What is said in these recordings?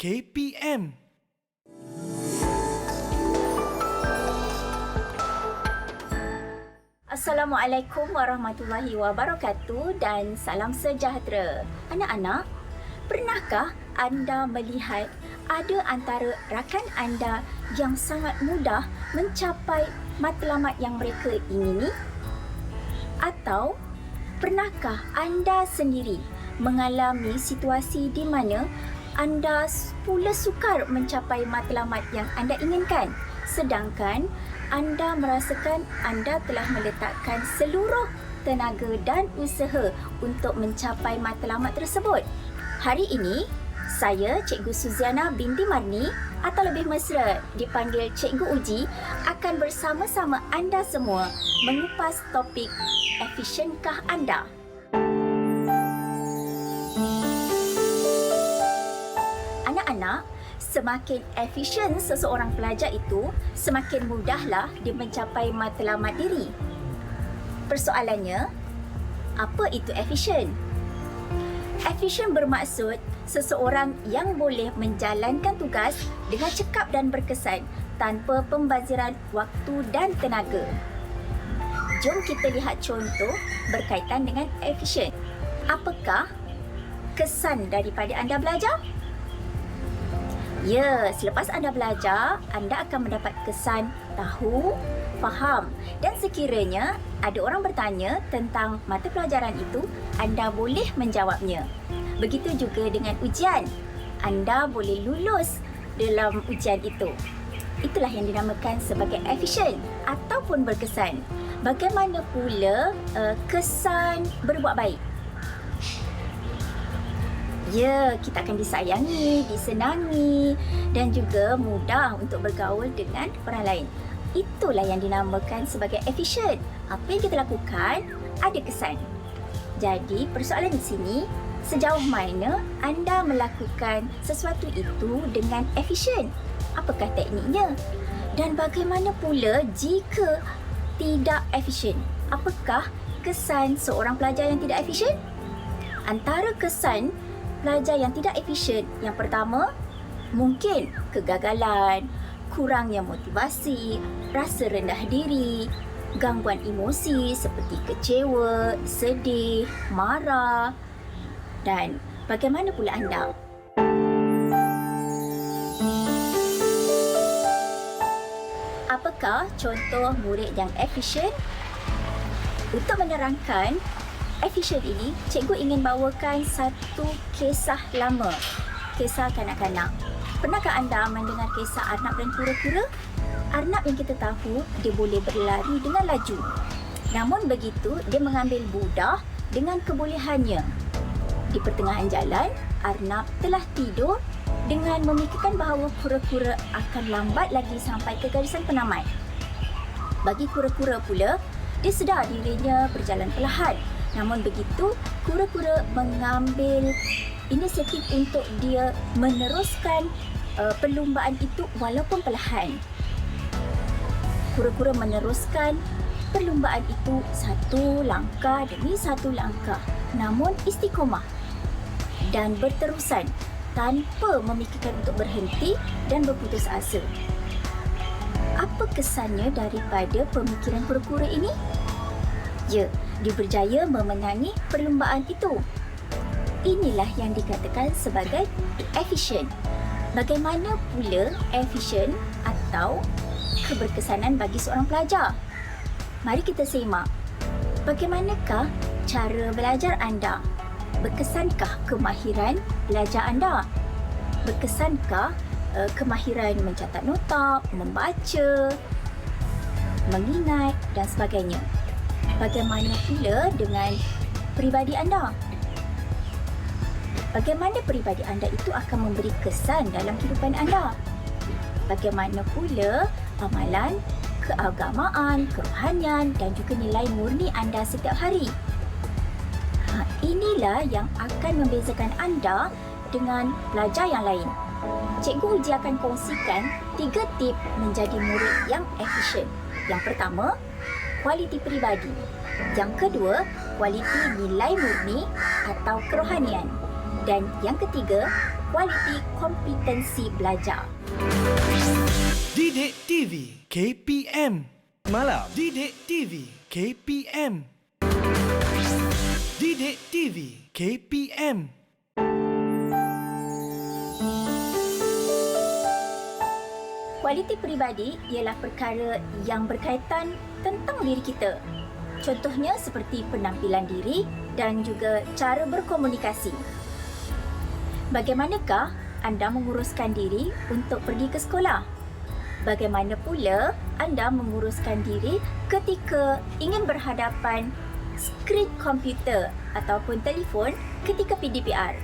KPM. Assalamualaikum warahmatullahi wabarakatuh dan salam sejahtera. Anak-anak, pernahkah anda melihat ada antara rakan anda yang sangat mudah mencapai matlamat yang mereka ingini? Atau pernahkah anda sendiri mengalami situasi di mana anda pula sukar mencapai matlamat yang anda inginkan, sedangkan anda merasakan anda telah meletakkan seluruh tenaga dan usaha untuk mencapai matlamat tersebut? Hari ini, saya, Cikgu Suziana binti Marni atau lebih mesra dipanggil Cikgu Uji, akan bersama-sama anda semua mengupas topik efisienkah anda? Anak-anak, semakin efisien seseorang pelajar itu, semakin mudahlah dia mencapai matlamat diri. Persoalannya, apa itu efisien? Efisien bermaksud seseorang yang boleh menjalankan tugas dengan cekap dan berkesan tanpa pembaziran waktu dan tenaga. Jom kita lihat contoh berkaitan dengan efisien. Apakah kesan daripada anda belajar? Ya, selepas anda belajar, anda akan mendapat kesan tahu, faham, dan sekiranya ada orang bertanya tentang mata pelajaran itu, anda boleh menjawabnya. Begitu juga dengan ujian, anda boleh lulus dalam ujian itu. Itulah yang dinamakan sebagai efisien ataupun berkesan. Bagaimana pula kesan berbuat baik? Ya, kita akan disayangi, disenangi dan juga mudah untuk bergaul dengan orang lain. Itulah yang dinamakan sebagai efisien. Apa yang kita lakukan ada kesan. Jadi, persoalan di sini, sejauh mana anda melakukan sesuatu itu dengan efisien? Apakah tekniknya? Dan bagaimana pula jika tidak efisien? Apakah kesan seorang pelajar yang tidak efisien? Antara kesan pelajar yang tidak efisien, yang pertama, mungkin kegagalan, kurangnya motivasi, rasa rendah diri, gangguan emosi seperti kecewa, sedih, marah. Dan bagaimana pula anda? Apakah contoh murid yang efisien? Untuk menerangkan efisien ini, cikgu ingin bawakan satu kisah lama, kisah kanak-kanak. Pernahkah anda mendengar kisah Arnab dan kura-kura? Arnab yang kita tahu, dia boleh berlari dengan laju. Namun begitu, dia mengambil budah dengan kebolehannya. Di pertengahan jalan, Arnab telah tidur dengan memikirkan bahawa kura-kura akan lambat lagi sampai ke garisan penamat. Bagi kura-kura pula, dia sedar dirinya berjalan perlahan. Namun begitu, kura-kura mengambil inisiatif untuk dia meneruskan perlumbaan itu walaupun perlahan. Kura-kura meneruskan perlumbaan itu satu langkah demi satu langkah, namun istiqomah dan berterusan tanpa memikirkan untuk berhenti dan berputus asa. Apa kesannya daripada pemikiran kura-kura ini? Ya, dia berjaya memenangi perlumbaan itu. Inilah yang dikatakan sebagai efisien. Bagaimana pula efisien atau keberkesanan bagi seorang pelajar? Mari kita semak. Bagaimanakah cara belajar anda? Berkesankah kemahiran belajar anda? Berkesankah kemahiran mencatat nota, membaca, mengingat dan sebagainya? Bagaimana pula dengan peribadi anda? Bagaimana peribadi anda itu akan memberi kesan dalam kehidupan anda? Bagaimana pula amalan, keagamaan, kerohanian dan juga nilai murni anda setiap hari? Inilah yang akan membezakan anda dengan pelajar yang lain. Cikgu Uji akan kongsikan 3 tip menjadi murid yang efisien. Yang pertama, kualiti peribadi. Yang kedua, kualiti nilai murni atau kerohanian. Dan yang ketiga, kualiti kompetensi belajar. Didik TV KPM Malam. Didik TV KPM. Didik TV KPM. Kualiti peribadi ialah perkara yang berkaitan tentang diri kita. Contohnya seperti penampilan diri dan juga cara berkomunikasi. Bagaimanakah anda menguruskan diri untuk pergi ke sekolah? Bagaimana pula anda menguruskan diri ketika ingin berhadapan skrin komputer ataupun telefon ketika PDPR?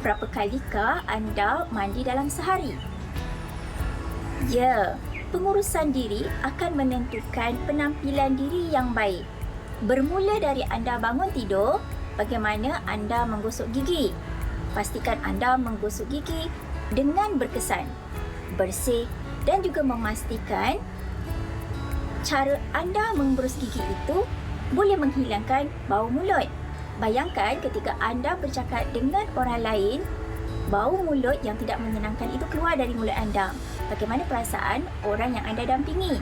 Berapa kalikah anda mandi dalam sehari? Ya, pengurusan diri akan menentukan penampilan diri yang baik. Bermula dari anda bangun tidur, bagaimana anda menggosok gigi. Pastikan anda menggosok gigi dengan berkesan, bersih dan juga memastikan cara anda memberus gigi itu boleh menghilangkan bau mulut. Bayangkan ketika anda bercakap dengan orang lain, bau mulut yang tidak menyenangkan itu keluar dari mulut anda. Bagaimana perasaan orang yang anda dampingi?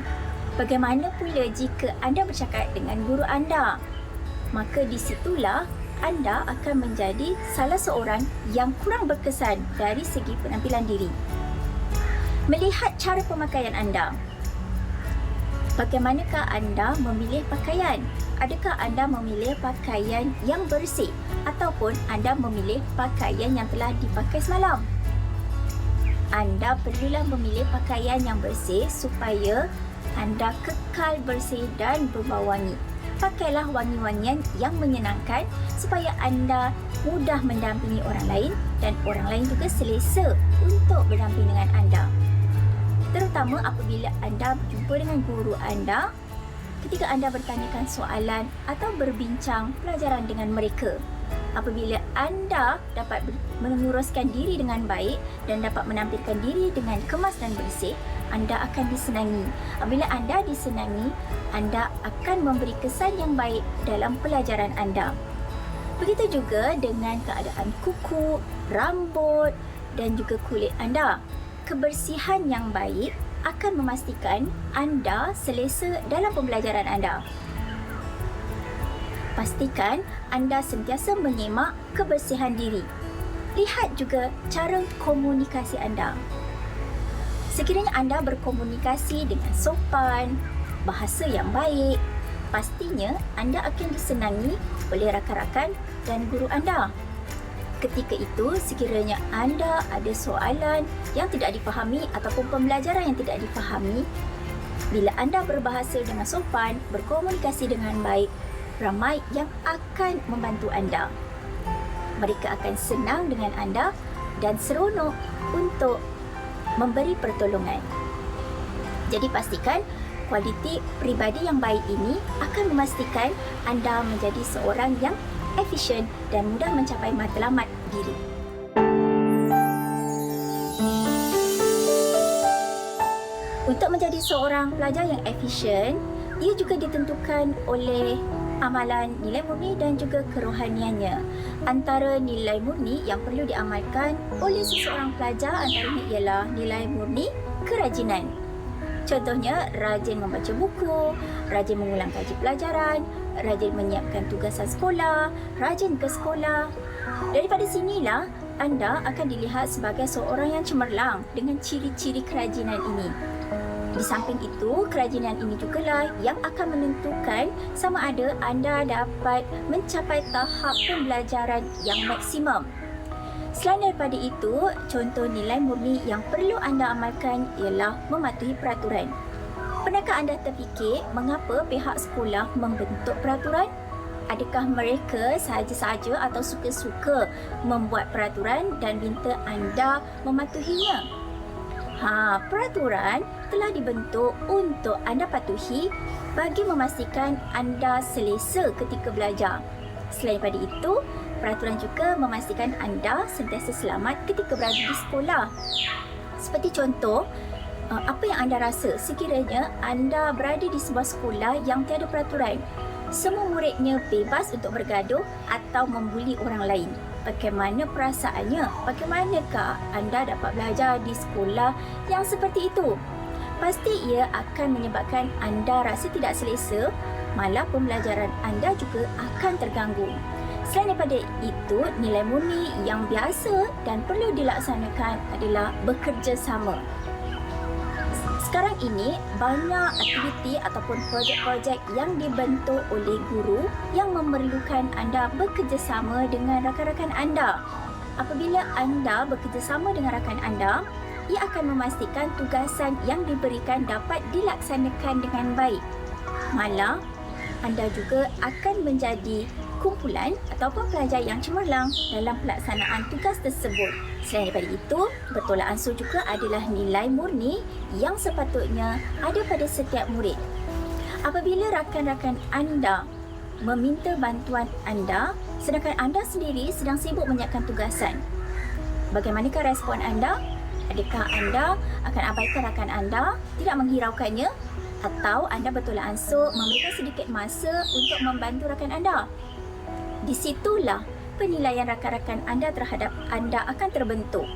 Bagaimana pula jika anda bercakap dengan guru anda? Maka di situlah anda akan menjadi salah seorang yang kurang berkesan dari segi penampilan diri. Melihat cara pemakaian anda. Bagaimanakah anda memilih pakaian? Adakah anda memilih pakaian yang bersih ataupun anda memilih pakaian yang telah dipakai semalam? Anda perlulah memilih pakaian yang bersih supaya anda kekal bersih dan berbau wangi. Pakailah wangi-wangian yang menyenangkan supaya anda mudah mendampingi orang lain dan orang lain juga selesa untuk berdamping dengan anda. Terutama apabila anda berjumpa dengan guru anda ketika anda bertanyakan soalan atau berbincang pelajaran dengan mereka. Apabila anda dapat menguruskan diri dengan baik dan dapat menampilkan diri dengan kemas dan bersih, anda akan disenangi. Apabila anda disenangi, anda akan memberi kesan yang baik dalam pelajaran anda. Begitu juga dengan keadaan kuku, rambut dan juga kulit anda. Kebersihan yang baik akan memastikan anda selesa dalam pembelajaran anda. Pastikan anda sentiasa menyemak kebersihan diri. Lihat juga cara komunikasi anda. Sekiranya anda berkomunikasi dengan sopan, bahasa yang baik, pastinya anda akan disenangi oleh rakan-rakan dan guru anda. Ketika itu, sekiranya anda ada soalan yang tidak difahami ataupun pembelajaran yang tidak difahami, bila anda berbahasa dengan sopan, berkomunikasi dengan baik, ramai yang akan membantu anda. Mereka akan senang dengan anda dan seronok untuk memberi pertolongan. Jadi pastikan kualiti peribadi yang baik ini akan memastikan anda menjadi seorang yang efisien dan mudah mencapai matlamat diri. Untuk menjadi seorang pelajar yang efisien, ia juga ditentukan oleh amalan nilai murni dan juga kerohaniannya. Antara nilai murni yang perlu diamalkan oleh seseorang pelajar antaranya ialah nilai murni kerajinan. Contohnya, rajin membaca buku, rajin mengulang kaji pelajaran, rajin menyiapkan tugasan sekolah, rajin ke sekolah. Daripada sinilah anda akan dilihat sebagai seorang yang cemerlang dengan ciri-ciri kerajinan ini. Di samping itu, kerajinan ini jugalah yang akan menentukan sama ada anda dapat mencapai tahap pembelajaran yang maksimum. Selain daripada itu, contoh nilai murni yang perlu anda amalkan ialah mematuhi peraturan. Pernahkah anda terfikir mengapa pihak sekolah membentuk peraturan? Adakah mereka sahaja-sahaja atau suka-suka membuat peraturan dan minta anda mematuhinya? Peraturan telah dibentuk untuk anda patuhi bagi memastikan anda selesa ketika belajar. Selain daripada itu, peraturan juga memastikan anda sentiasa selamat ketika berada di sekolah. Seperti contoh, apa yang anda rasa sekiranya anda berada di sebuah sekolah yang tiada peraturan? Semua muridnya bebas untuk bergaduh atau membuli orang lain. bagaimana perasaannya? Bagaimanakah anda dapat belajar di sekolah yang seperti itu? Pasti ia akan menyebabkan anda rasa tidak selesa, malah pembelajaran anda juga akan terganggu. Selain daripada itu, nilai murni yang biasa dan perlu dilaksanakan adalah bekerjasama. Sekarang ini, banyak aktiviti ataupun projek-projek yang dibentuk oleh guru yang memerlukan anda bekerjasama dengan rakan-rakan anda. Apabila anda bekerjasama dengan rakan anda, ia akan memastikan tugasan yang diberikan dapat dilaksanakan dengan baik. Malah, anda juga akan menjadi kumpulan ataupun pelajar yang cemerlang dalam pelaksanaan tugas tersebut. Selain daripada itu, bertolak ansur juga adalah nilai murni yang sepatutnya ada pada setiap murid. Apabila rakan-rakan anda meminta bantuan anda, sedangkan anda sendiri sedang sibuk menyiapkan tugasan, bagaimanakah respon anda? Adakah anda akan abaikan rakan anda, tidak menghiraukannya, atau anda bertolak ansur memberikan sedikit masa untuk membantu rakan anda? Di situlah penilaian rakan-rakan anda terhadap anda akan terbentuk.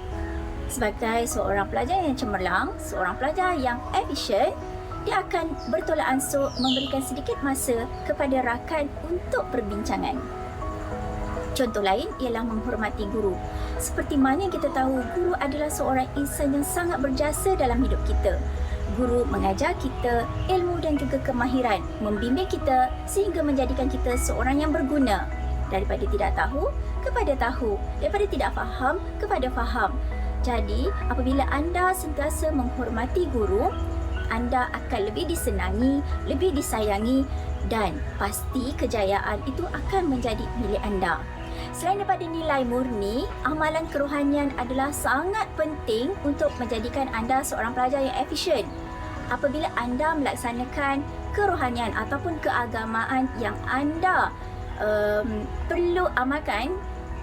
Sebagai seorang pelajar yang cemerlang, seorang pelajar yang efisien, dia akan bertolak ansur memberikan sedikit masa kepada rakan untuk perbincangan. Contoh lain ialah menghormati guru. Seperti mana yang kita tahu, guru adalah seorang insan yang sangat berjasa dalam hidup kita. Guru mengajar kita ilmu dan juga kemahiran, membimbing kita sehingga menjadikan kita seorang yang berguna. Daripada tidak tahu kepada tahu, daripada tidak faham kepada faham. Jadi, apabila anda sentiasa menghormati guru, anda akan lebih disenangi, lebih disayangi dan pasti kejayaan itu akan menjadi milik anda. Selain daripada nilai murni, amalan kerohanian adalah sangat penting untuk menjadikan anda seorang pelajar yang efisien. Apabila anda melaksanakan kerohanian ataupun keagamaan yang anda perlu amalkan,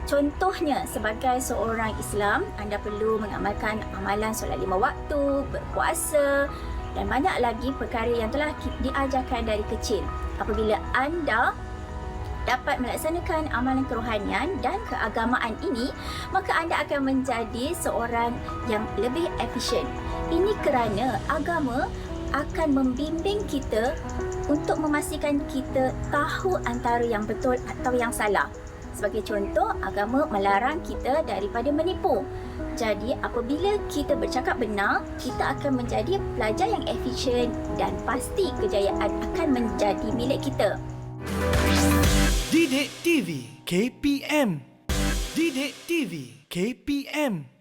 contohnya sebagai seorang Islam, anda perlu mengamalkan amalan solat 5 waktu, berpuasa dan banyak lagi perkara yang telah diajarkan dari kecil. Apabila anda dapat melaksanakan amalan kerohanian dan keagamaan ini, maka anda akan menjadi seorang yang lebih efisien. Ini kerana agama akan membimbing kita untuk memastikan kita tahu antara yang betul atau yang salah. Sebagai contoh, agama melarang kita daripada menipu. Jadi, apabila kita bercakap benar, kita akan menjadi pelajar yang efisien dan pasti kejayaan akan menjadi milik kita. Didik TV KPM. Didik TV KPM.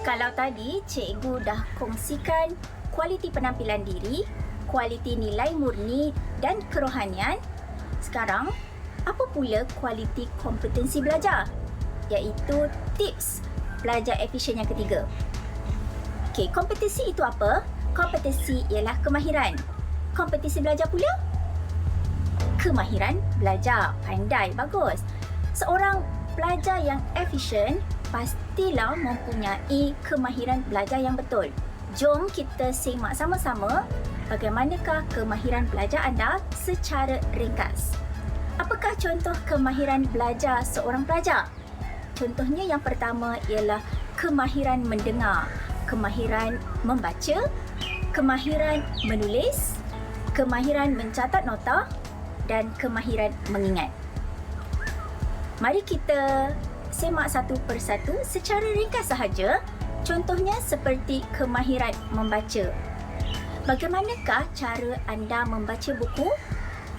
Kalau tadi cikgu dah kongsikan kualiti penampilan diri, kualiti nilai murni dan kerohanian, sekarang apa pula kualiti kompetensi belajar? Iaitu tips belajar efisien yang ketiga. Okey, kompetensi itu apa? Kompetensi ialah kemahiran. Kompetensi belajar pula? Kemahiran belajar. Pandai, bagus. Seorang pelajar yang efisien pastilah mempunyai kemahiran belajar yang betul. Jom kita simak sama-sama bagaimanakah kemahiran belajar anda secara ringkas. Apakah contoh kemahiran belajar seorang pelajar? Contohnya yang pertama ialah kemahiran mendengar, kemahiran membaca, kemahiran menulis, kemahiran mencatat nota dan kemahiran mengingat. Mari kita semak satu persatu secara ringkas sahaja. Contohnya seperti kemahiran membaca. Bagaimanakah cara anda membaca buku?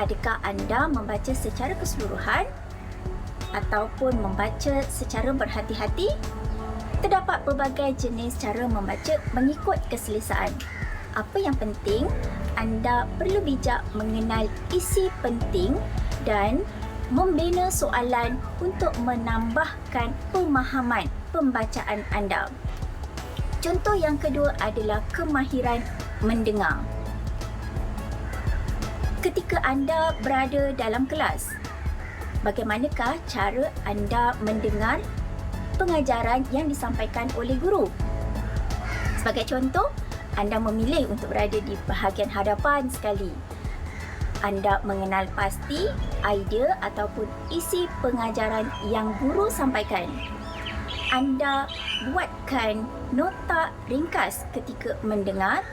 Adakah anda membaca secara keseluruhan ataupun membaca secara berhati-hati? Terdapat pelbagai jenis cara membaca mengikut keselesaan. Apa yang penting, anda perlu bijak mengenal isi penting dan membina soalan untuk menambahkan pemahaman pembacaan anda. Contoh yang kedua adalah kemahiran mendengar. Ketika anda berada dalam kelas, bagaimanakah cara anda mendengar pengajaran yang disampaikan oleh guru? Sebagai contoh, anda memilih untuk berada di bahagian hadapan sekali. anda mengenal pasti idea ataupun isi pengajaran yang guru sampaikan. Anda buatkan nota ringkas ketika mendengar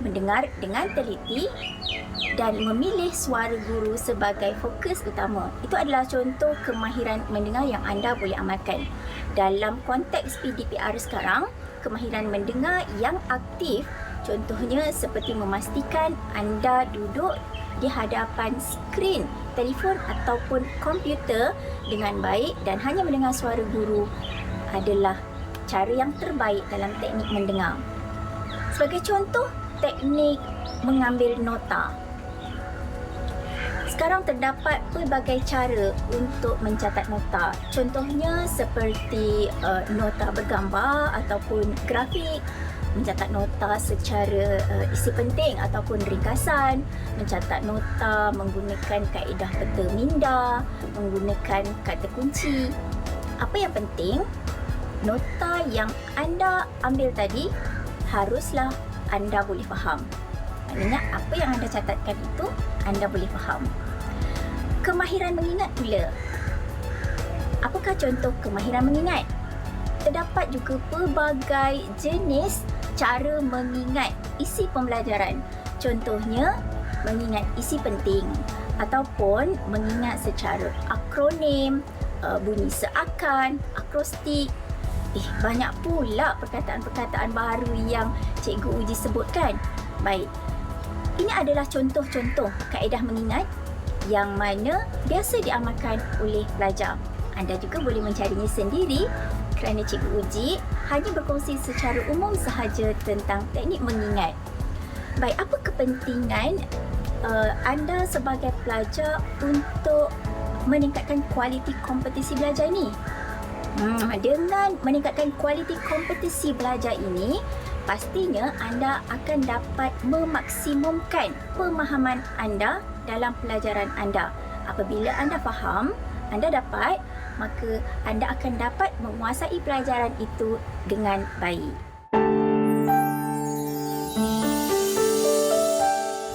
dengan teliti dan memilih suara guru sebagai fokus utama. Itu adalah contoh kemahiran mendengar yang anda boleh amalkan. Dalam konteks PDPR sekarang, kemahiran mendengar yang aktif contohnya seperti memastikan anda duduk di hadapan skrin telefon ataupun komputer dengan baik dan hanya mendengar suara guru adalah cara yang terbaik dalam teknik mendengar. Sebagai contoh, teknik mengambil nota. Sekarang terdapat pelbagai cara untuk mencatat nota. Contohnya seperti nota bergambar ataupun grafik, mencatat nota secara isi penting ataupun ringkasan, mencatat nota menggunakan kaedah peta minda, menggunakan kata kunci. Apa yang penting, nota yang anda ambil tadi haruslah anda boleh faham. Maknanya apa yang anda catatkan itu anda boleh faham. Kemahiran mengingat pula. Apakah contoh kemahiran mengingat? Terdapat juga pelbagai jenis cara mengingat isi pembelajaran. Contohnya, mengingat isi penting ataupun mengingat secara akronim, bunyi seakan, akrostik. Banyak pula perkataan-perkataan baru yang Cikgu Uji sebutkan. Baik, ini adalah contoh-contoh kaedah mengingat yang mana biasa diamalkan oleh pelajar. Anda juga boleh mencarinya sendiri kerana Cikgu Uji hanya berkongsi secara umum sahaja tentang teknik mengingat. Baik, apa kepentingan anda sebagai pelajar untuk meningkatkan kualiti kompetisi belajar ini? Dengan meningkatkan kualiti kompetisi belajar ini, pastinya anda akan dapat memaksimumkan pemahaman anda dalam pelajaran anda. Apabila anda faham, anda dapat, maka anda akan dapat menguasai pelajaran itu dengan baik.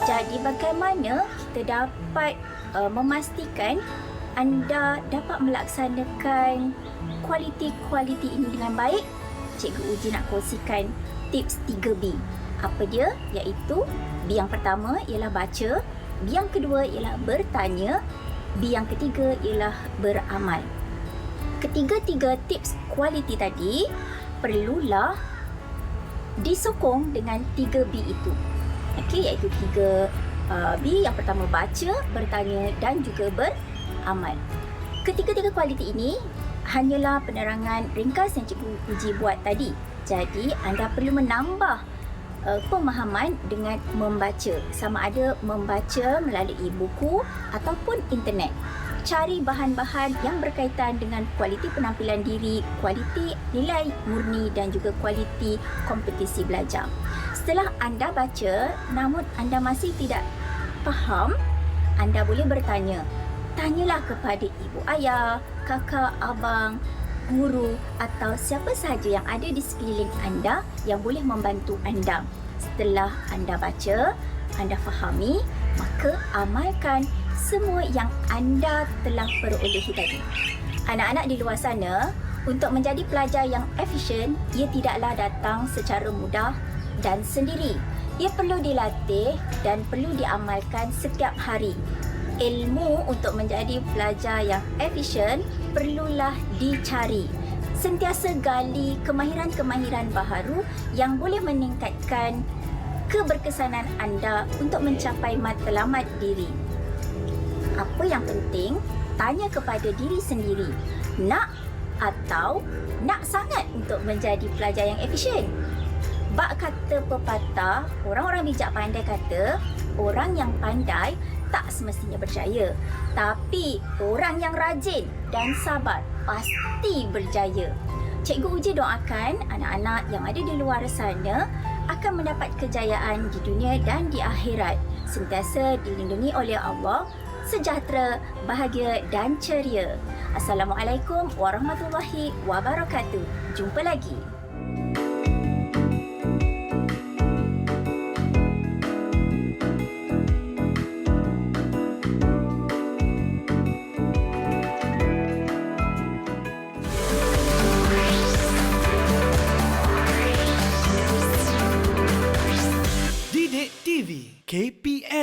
Jadi bagaimana kita dapat memastikan anda dapat melaksanakan kualiti-kualiti ini dengan baik? Cikgu Uji nak kongsikan tips 3B. Apa dia? Iaitu B yang pertama ialah baca, B yang kedua ialah bertanya, B yang ketiga ialah beramal. Ketiga-tiga tips kualiti tadi perlulah disokong dengan 3B itu. Okey, iaitu 3B. Yang pertama baca, bertanya dan juga beramal. Ketiga-tiga kualiti ini hanyalah penerangan ringkas yang Cikgu Uji buat tadi. Jadi, anda perlu menambah pemahaman dengan membaca. Sama ada membaca melalui buku ataupun internet. Cari bahan-bahan yang berkaitan dengan kualiti penampilan diri, kualiti nilai murni dan juga kualiti kompetisi belajar. Setelah anda baca, namun anda masih tidak faham, anda boleh bertanya. Tanyalah kepada ibu ayah, kakak, abang, guru atau siapa sahaja yang ada di sekeliling anda yang boleh membantu anda. Setelah anda baca, anda fahami, maka amalkan semua yang anda telah perolehi tadi. Anak-anak di luar sana, untuk menjadi pelajar yang efisien, ia tidaklah datang secara mudah dan sendiri. Ia perlu dilatih dan perlu diamalkan setiap hari. Ilmu untuk menjadi pelajar yang efisien perlulah dicari. Sentiasa gali kemahiran-kemahiran baharu yang boleh meningkatkan keberkesanan anda untuk mencapai matlamat diri. Apa yang penting, tanya kepada diri sendiri, nak atau nak sangat untuk menjadi pelajar yang efisien? Bak kata pepatah, orang-orang bijak pandai kata, orang yang pandai tak semestinya berjaya. Tapi orang yang rajin dan sabar pasti berjaya. Cikgu Uji doakan anak-anak yang ada di luar sana akan mendapat kejayaan di dunia dan di akhirat. Sentiasa dilindungi oleh Allah, sejahtera, bahagia dan ceria. Assalamualaikum warahmatullahi wabarakatuh. Jumpa lagi. KPM